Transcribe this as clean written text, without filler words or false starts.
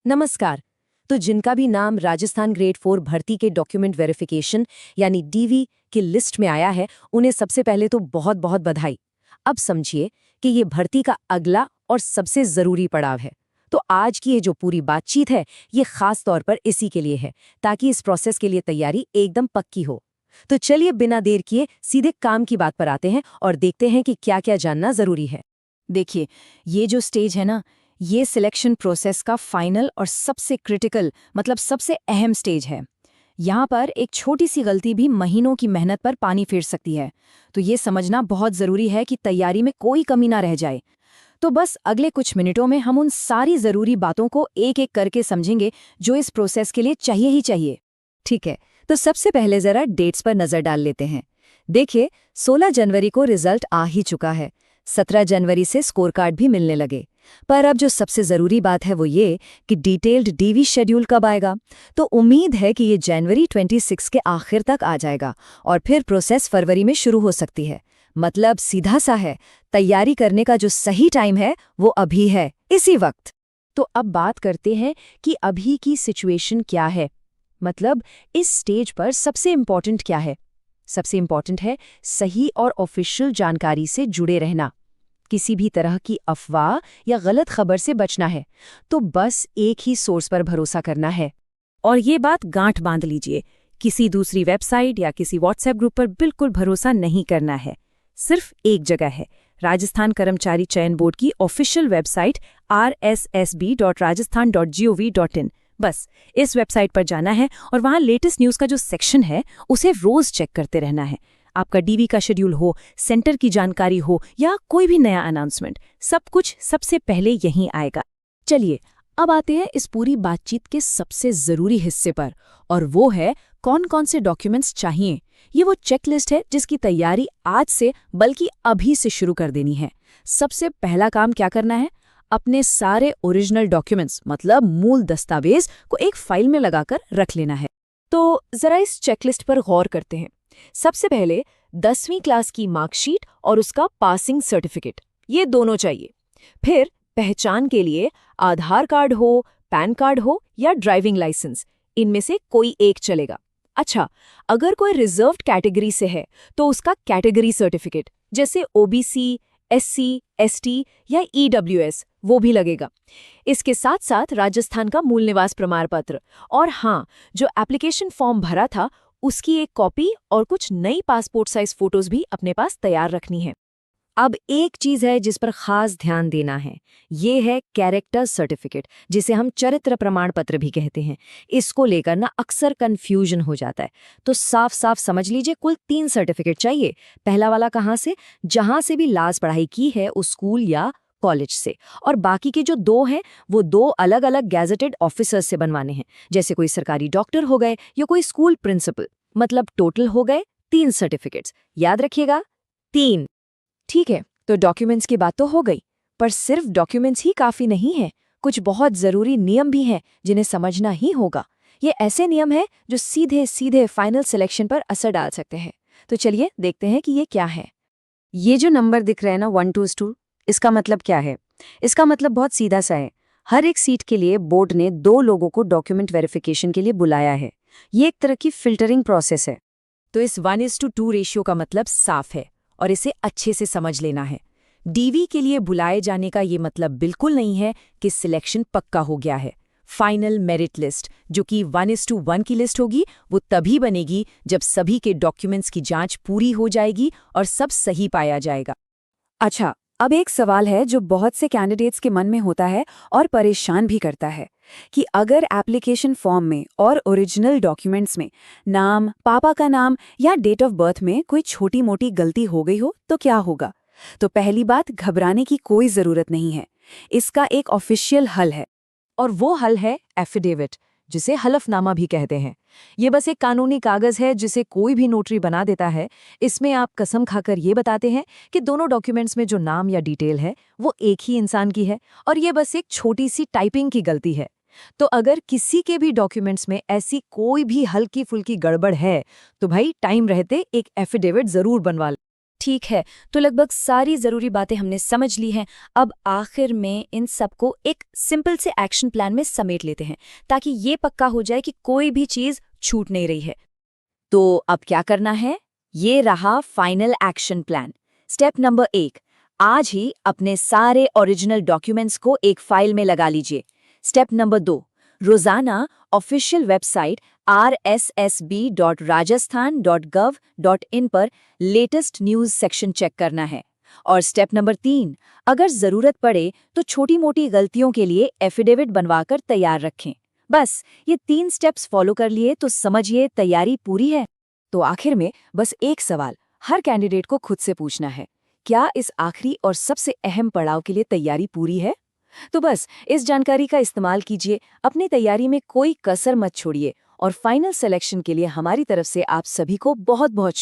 नमस्कार। तो जिनका भी नाम राजस्थान ग्रेड 4 भर्ती के डॉक्यूमेंट वेरिफिकेशन यानी डीवी की लिस्ट में आया है, उन्हें सबसे पहले तो बहुत बहुत बधाई। अब समझिए कि ये भर्ती का अगला और सबसे ज़रूरी पड़ाव है। तो आज की ये जो पूरी बातचीत है, ये खास तौर पर इसी के लिए है, ताकि इस प्रोसेस के लिए तैयारी एकदम पक्की हो। तो चलिए बिना देर किए सीधे काम की बात पर आते हैं और देखते हैं कि क्या क्या जानना ज़रूरी है। देखिए, ये जो स्टेज है ना, ये सिलेक्शन प्रोसेस का फाइनल और सबसे क्रिटिकल मतलब सबसे अहम स्टेज है। यहाँ पर एक छोटी सी गलती भी महीनों की मेहनत पर पानी फेर सकती है। तो ये समझना बहुत ज़रूरी है कि तैयारी में कोई कमी ना रह जाए। तो बस अगले कुछ मिनटों में हम उन सारी ज़रूरी बातों को एक एक करके समझेंगे जो इस प्रोसेस के लिए चाहिए ही चाहिए। ठीक है, तो सबसे पहले ज़रा डेट्स पर नज़र डाल लेते हैं। देखिए, 16 जनवरी को रिजल्ट आ ही चुका है। 17 जनवरी से स्कोर कार्ड भी मिलने लगे। पर अब जो सबसे ज़रूरी बात है वो ये कि डिटेल्ड डीवी शेड्यूल कब आएगा। तो उम्मीद है कि ये जनवरी 26 के आखिर तक आ जाएगा और फिर प्रोसेस फरवरी में शुरू हो सकती है। मतलब सीधा सा है, तैयारी करने का जो सही टाइम है वो अभी है, इसी वक्त। तो अब बात करते हैं कि अभी की सिचुएशन क्या है। मतलब इस स्टेज पर सबसे इम्पॉर्टेंट क्या है। सबसे इम्पॉर्टेंट है सही और ऑफिशियल जानकारी से जुड़े रहना। किसी भी तरह की अफवाह या गलत खबर से बचना है। तो बस एक ही सोर्स पर भरोसा करना है। और ये बात गांठ बांध लीजिए, किसी दूसरी वेबसाइट या किसी व्हाट्सएप ग्रुप पर बिल्कुल भरोसा नहीं करना है। सिर्फ एक जगह है, राजस्थान कर्मचारी चयन बोर्ड की ऑफिशियल वेबसाइट rssb.rajasthan.gov.in। बस इस वेबसाइट पर जाना है और वहाँ लेटेस्ट न्यूज़ का जो सेक्शन है उसे रोज चेक करते रहना है। आपका डीवी का शेड्यूल हो, सेंटर की जानकारी हो या कोई भी नया अनाउंसमेंट, सब कुछ सबसे पहले यहीं आएगा। चलिए अब आते हैं इस पूरी बातचीत के सबसे ज़रूरी हिस्से पर, और वो है कौन कौन से डॉक्यूमेंट्स चाहिए। ये वो चेकलिस्ट है जिसकी तैयारी आज से बल्कि अभी से शुरू कर देनी है। सबसे पहला काम क्या करना है, अपने सारे ओरिजिनल डॉक्यूमेंट्स मतलब मूल दस्तावेज को एक फाइल में लगाकर रख लेना है। तो ज़रा इस चेकलिस्ट पर गौर करते हैं। सबसे पहले 10वीं क्लास की मार्कशीट और उसका पासिंग सर्टिफिकेट, ये दोनों चाहिए। फिर पहचान के लिए आधार कार्ड हो, पैन कार्ड हो या ड्राइविंग लाइसेंस, इनमें से कोई एक चलेगा। अच्छा, अगर कोई रिजर्व्ड कैटेगरी से है तो उसका कैटेगरी सर्टिफिकेट, जैसे ओबीसी, एससी, एसटी या ईडब्ल्यूएस, वो भी लगेगा। इसके साथ साथ राजस्थान का मूल निवास प्रमाण पत्र और हाँ, जो एप्लीकेशन फॉर्म भरा था उसकी एक कॉपी और कुछ नई पासपोर्ट साइज फोटोज भी अपने पास तैयार रखनी है। अब एक चीज है जिस पर खास ध्यान देना है, ये है कैरेक्टर सर्टिफिकेट, जिसे हम चरित्र प्रमाण पत्र भी कहते हैं। इसको लेकर ना अक्सर कंफ्यूजन हो जाता है। तो साफ साफ समझ लीजिए, कुल 3 सर्टिफिकेट चाहिए। पहला वाला कहाँ से, जहां से भी लास्ट पढ़ाई की है उस स्कूल या कॉलेज से, और बाकी के जो 2 हैं वो 2 अलग अलग गैजेटेड ऑफिसर्स से बनवाने हैं, जैसे कोई सरकारी डॉक्टर हो गए या कोई स्कूल प्रिंसिपल। मतलब टोटल हो गए 3 सर्टिफिकेट्स। याद रखिएगा, 3। ठीक है, तो डॉक्यूमेंट्स की बात तो हो गई, पर सिर्फ डॉक्यूमेंट्स ही काफी नहीं है। कुछ बहुत जरूरी नियम भी हैं जिन्हें समझना ही होगा। ये ऐसे नियम हैं जो सीधे सीधे फाइनल सिलेक्शन पर असर डाल सकते हैं। तो चलिए देखते हैं कि ये क्या है। ये जो नंबर दिख रहे हैं ना 1-2, इसका मतलब क्या है। इसका मतलब बहुत सीधा सा है। हर एक सीट के लिए बोर्ड ने 2 लोगों को डॉक्यूमेंट वेरिफिकेशन के लिए बुलाया है। ये एक तरह की फिल्टरिंग प्रोसेस है। तो इस 1:2 रेशियो का मतलब साफ है और इसे अच्छे से समझ लेना है। डीवी के लिए बुलाए जाने का ये मतलब बिल्कुल नहीं है कि सिलेक्शन पक्का हो गया है। फाइनल मेरिट लिस्ट, जो कि 1:1 की लिस्ट होगी, वो तभी बनेगी जब सभी के डॉक्यूमेंट्स की जांच पूरी हो जाएगी और सब सही पाया जाएगा। अच्छा, अब एक सवाल है जो बहुत से कैंडिडेट्स के मन में होता है और परेशान भी करता है कि अगर एप्लीकेशन फॉर्म में और ओरिजिनल डॉक्यूमेंट्स में नाम, पापा का नाम या डेट ऑफ बर्थ में कोई छोटी मोटी गलती हो गई हो तो क्या होगा। तो पहली बात, घबराने की कोई ज़रूरत नहीं है। इसका एक ऑफिशियल हल है, और वो हल है एफिडेविट, जिसे हलफनामा भी कहते हैं। ये बस एक कानूनी कागज है जिसे कोई भी नोटरी बना देता है। इसमें आप कसम खाकर ये बताते हैं कि दोनों डॉक्यूमेंट्स में जो नाम या डिटेल है वो एक ही इंसान की है, और ये बस एक छोटी सी टाइपिंग की गलती है। तो अगर किसी के भी डॉक्यूमेंट्स में ऐसी कोई भी हल्की फुल्की गड़बड़ है तो भाई टाइम रहते एक एफिडेविट जरूर बनवा लें। ठीक है, तो लगभग सारी ज़रूरी बातें हमने समझ ली हैं। अब आखिर में इन सबको एक सिंपल से एक्शन प्लान में समेट लेते हैं, ताकि ये पक्का हो जाए कि कोई भी चीज़ छूट नहीं रही है। तो अब क्या करना है? ये रहा final action plan. Step number 1, आज ही अपने सारे ओरिजिनल डॉक्यूमेंट्स को एक फाइल में लगा लीजिए। स्टेप नंबर 2, रोजाना ऑफिशियल वेबसाइट rssb.rajasthan.gov.in पर लेटेस्ट न्यूज़ सेक्शन चेक करना है। और स्टेप नंबर 3, अगर ज़रूरत पड़े तो छोटी-मोटी गलतियों के लिए एफिडेविट बनवाकर तैयार रखें। बस ये 3 स्टेप्स फॉलो कर लिए तो समझिए तैयारी पूरी है। तो आखिर में बस एक सवाल हर कैंडिडेट को खुद से पूछना है, क्या इस आखिरी और सबसे अहम पड़ाव के लिए तैयारी पूरी है? तो बस इस जानकारी का इस्तेमाल कीजिए, अपनी तैयारी में कोई कसर मत छोड़िए और फाइनल सिलेक्शन के लिए हमारी तरफ से आप सभी को बहुत बहुत